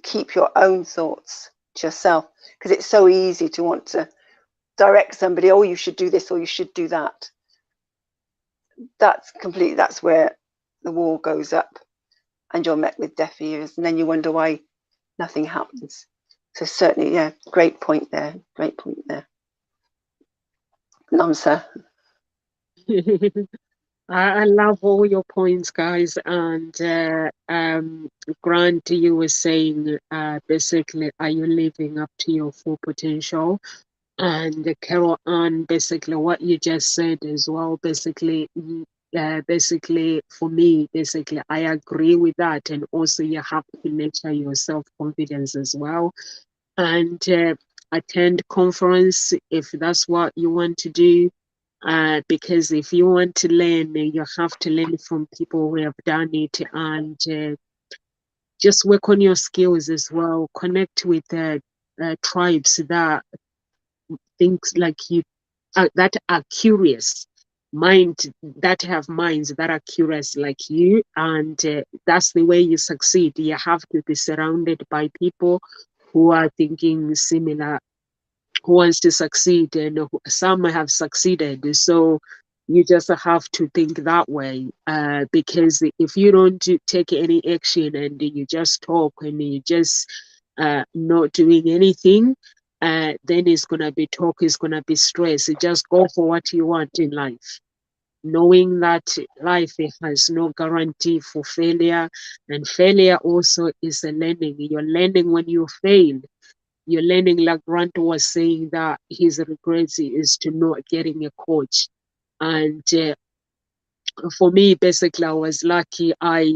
keep your own thoughts to yourself, because it's so easy to want to direct somebody, you should do this or you should do that. that's where the wall goes up and you're met with deaf ears, and then you wonder why nothing happens. So certainly, yeah, great point there. Great point there. None, sir. I love all your points, guys. And Grant, you were saying basically, are you living up to your full potential? And Carol Ann, basically, what you just said as well, basically, basically for me, basically, I agree with that. And also, you have to nurture your self confidence as well. And attend conference if that's what you want to do, because if you want to learn, you have to learn from people who have done it, and just work on your skills as well. Connect with tribes that think like you, that are curious, mind that have minds that are curious like you, and that's the way you succeed. You have to be surrounded by people who are thinking similar, who wants to succeed, and some have succeeded. So you just have to think that way, because if you don't take any action and you just talk and you just not doing anything, then it's gonna be talk, it's gonna be stress. You just go for what you want in life, knowing that life has no guarantee for failure, and failure also is a learning. You're learning when you fail. You're learning, like Grant was saying, that his regrets is to not getting a coach. And for me, basically, I was lucky. I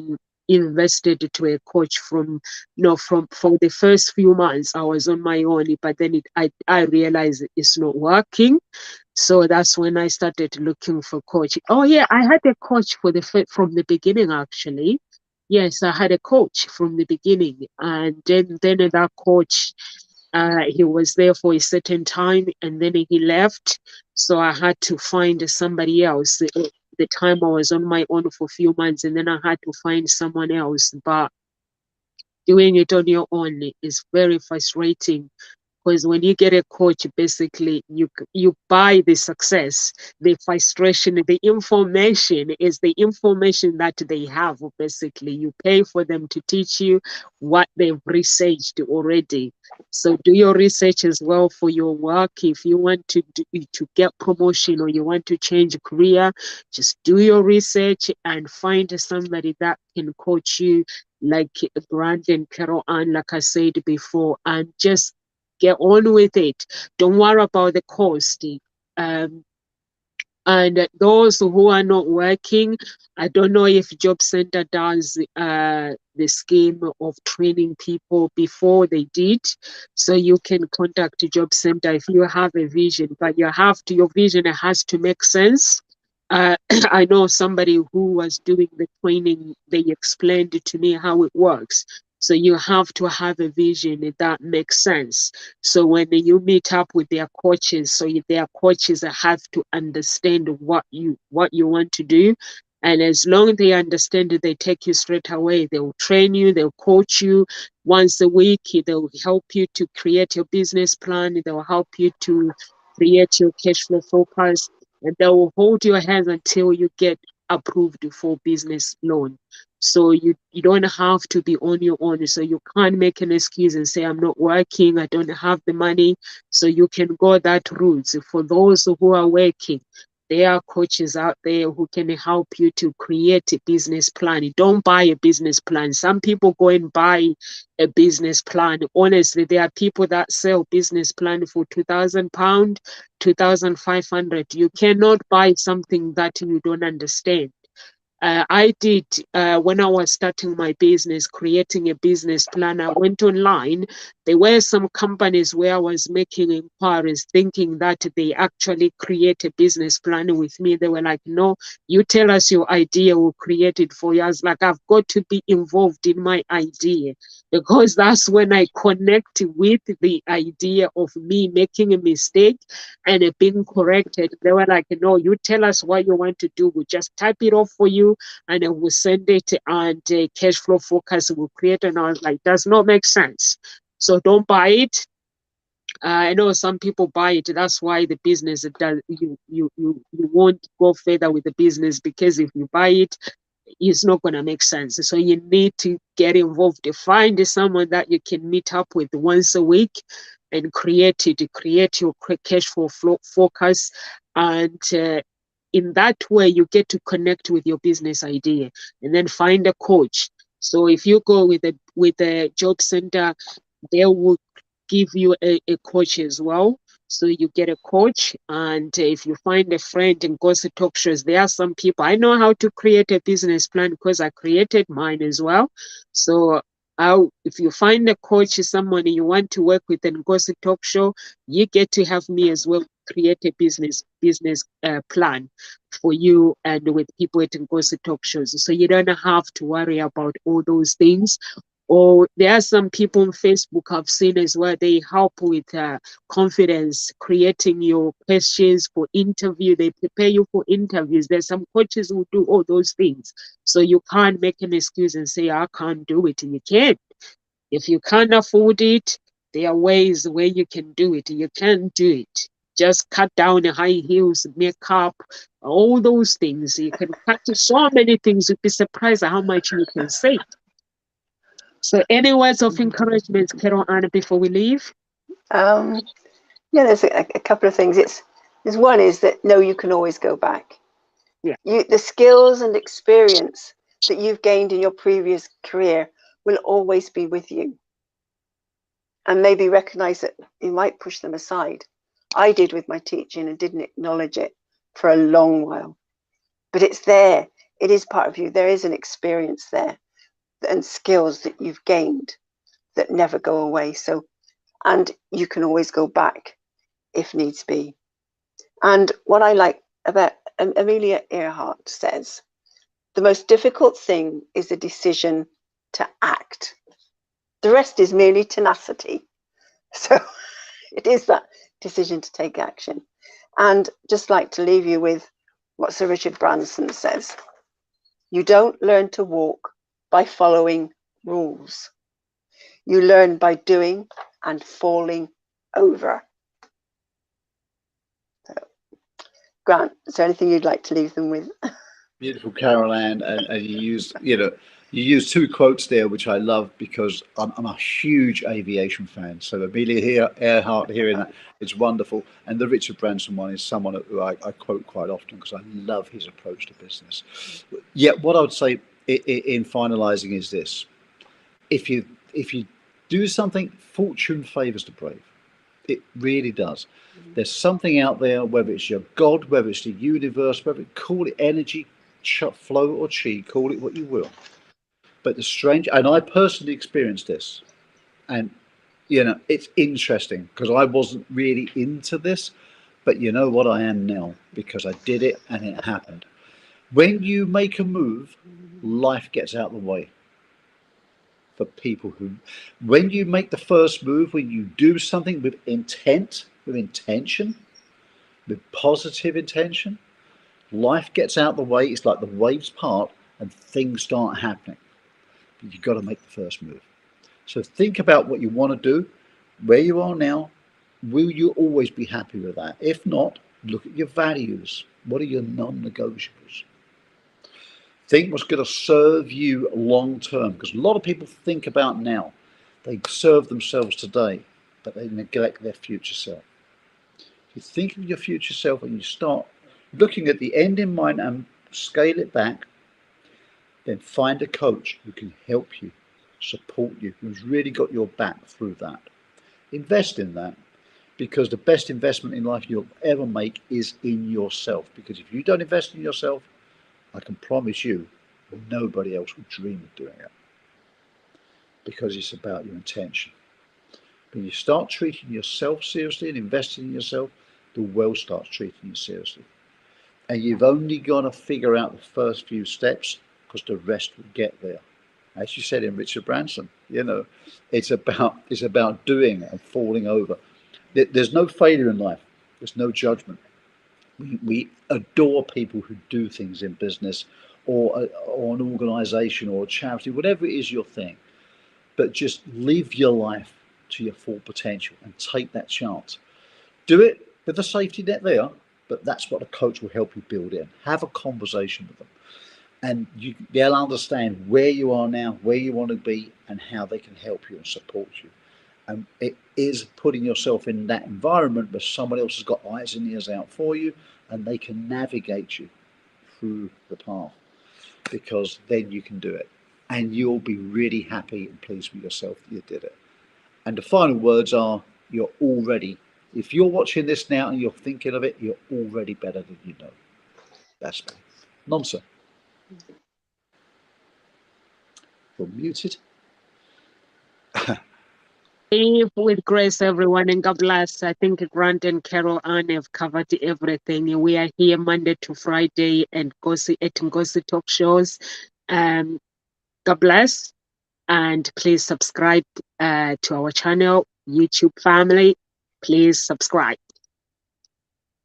invested to a coach from, no, from for the first few months, I was on my own, but then I realized it's not working. So that's when I started looking for coach. Oh yeah, I had a coach for from the beginning, actually. Yes, I had a coach from the beginning, and then that coach, he was there for a certain time and then he left. So I had to find somebody else. The time I was on my own for a few months, and then I had to find someone else. But doing it on your own is very frustrating, because when you get a coach, basically you buy the success. The frustration, the information is the information that they have. Basically, you pay for them to teach you what they've researched already. So do your research as well for your work. If you want to get promotion, or you want to change career, just do your research and find somebody that can coach you, like Brand and Carol Ann, like I said before, and just get on with it. Don't worry about the cost. Um, and those who are not working, I don't know if Job Center does the scheme of training people before they did. So you can contact Job Center if you have a vision, but your vision has to make sense. I know somebody who was doing the training, they explained it to me how it works. So you have to have a vision that makes sense. So when you meet up with their coaches, so their coaches have to understand what you want to do. And as long as they understand it, they take you straight away. They will train you, they'll coach you once a week. They'll help you to create your business plan. They'll help you to create your cash flow focus, and they will hold your hand until you get approved for business loan. So you don't have to be on your own. So you can't make an excuse and say, I'm not working, I don't have the money. So you can go that route. For those who are working, there are coaches out there who can help you to create a business plan. Don't buy a business plan. Some people go and buy a business plan. Honestly, there are people that sell business plan for £2,000, 2,500. You cannot buy something that you don't understand. I did, when I was starting my business, creating a business plan. I went online. There were some companies where I was making inquiries, thinking that they actually create a business plan with me. They were like, no, you tell us your idea, we'll create it for you. I was like, I've got to be involved in my idea, because that's when I connect with the idea of me making a mistake and being corrected. They were like, no, you tell us what you want to do. We'll just type it off for you and we'll send it, and cash flow focus will create. And I was like, does not make sense. So don't buy it. I know some people buy it. That's why the business it does you won't go further with the business, because if you buy it, it's not going to make sense. So you need to get involved. Find someone that you can meet up with once a week and create your cash flow focus. And in that way, you get to connect with your business idea, and then find a coach. So if you go with a job center, they will give you a coach as well. So you get a coach, and if you find a friend and goes to talk shows, there are some people. I know how to create a business plan because I created mine as well. So if you find a coach, someone you want to work with, and goes to talk show, you get to have me as well create a business plan for you and with people at Ngozi talk shows. So you don't have to worry about all those things. Or there are some people on Facebook I've seen as well. They help with confidence, creating your questions for interview. They prepare you for interviews. There's some coaches who do all those things. So you can't make an excuse and say, I can't do it. You can. If you can't afford it, there are ways where you can do it. You can do it. Just cut down the high heels, makeup, all those things. You can cut to so many things. You'd be surprised at how much you can save. So, any words of encouragement, Carol Anna, before we leave? Yeah, there's a couple of things. There's one is that no, you can always go back. Yeah. The skills and experience that you've gained in your previous career will always be with you. And maybe recognize that you might push them aside. I did with my teaching and didn't acknowledge it for a long while. But it's there. It is part of you. There is an experience there and skills that you've gained that never go away. So, and you can always go back if needs be. And what I like about Amelia Earhart says, the most difficult thing is the decision to act. The rest is merely tenacity. So it is that decision to take action. And just like to leave you with what Sir Richard Branson says, you don't learn to walk by following rules. You learn by doing and falling over. So, Grant, is there anything you'd like to leave them with? Beautiful, Carol Ann, and you use two quotes there, which I love because I'm a huge aviation fan. So Amelia Earhart hearing that, it's wonderful. And the Richard Branson one is someone who I quote quite often because I love his approach to business. Yet, what I would say in finalising is this: if you do something, fortune favours the brave. It really does. There's something out there, whether it's your God, whether it's the universe, whether call it energy, flow or chi, call it what you will. But the strange, and I personally experienced this, and it's interesting because I wasn't really into this, but you know what, I am now because I did it and it happened. When you make a move, life gets out of the way. For people who, when you make the first move, when you do something with intent, with intention, with positive intention, life gets out of the way. It's like the waves part and things start happening. But you've got to make the first move. So think about what you want to do, where you are now. Will you always be happy with that? If not, look at your values. What are your non-negotiables? Think what's going to serve you long term, because a lot of people think about now. They serve themselves today, but they neglect their future self. If you think of your future self and you start looking at the end in mind and scale it back, then find a coach who can help you, support you, who's really got your back through that. Invest in that, because the best investment in life you'll ever make is in yourself. Because if you don't invest in yourself, I can promise you nobody else would dream of doing it, because it's about your intention. When you start treating yourself seriously and investing in yourself, the world starts treating you seriously. And you've only got to figure out the first few steps, because the rest will get there. As you said in Richard Branson, it's about doing and falling over. There's no failure in life. There's no judgment. We adore people who do things in business or an organisation or a charity, whatever it is your thing. But just live your life to your full potential and take that chance. Do it with the safety net there, but that's what a coach will help you build in. Have a conversation with them, and they'll understand where you are now, where you want to be, and how they can help you and support you. And it is putting yourself in that environment where someone else has got eyes and ears out for you, and they can navigate you through the path, because then you can do it, and you'll be really happy and pleased with yourself that you did it. And the final words are, you're already, if you're watching this now and you're thinking of it, you're already better than you know. That's me. Nonsense. You're muted. Live with grace, everyone, and God bless. I think Grant and Carol Ann have covered everything. We are here Monday to Friday and Ngozi Talk Shows. God bless, and please subscribe to our channel, YouTube family. Please subscribe.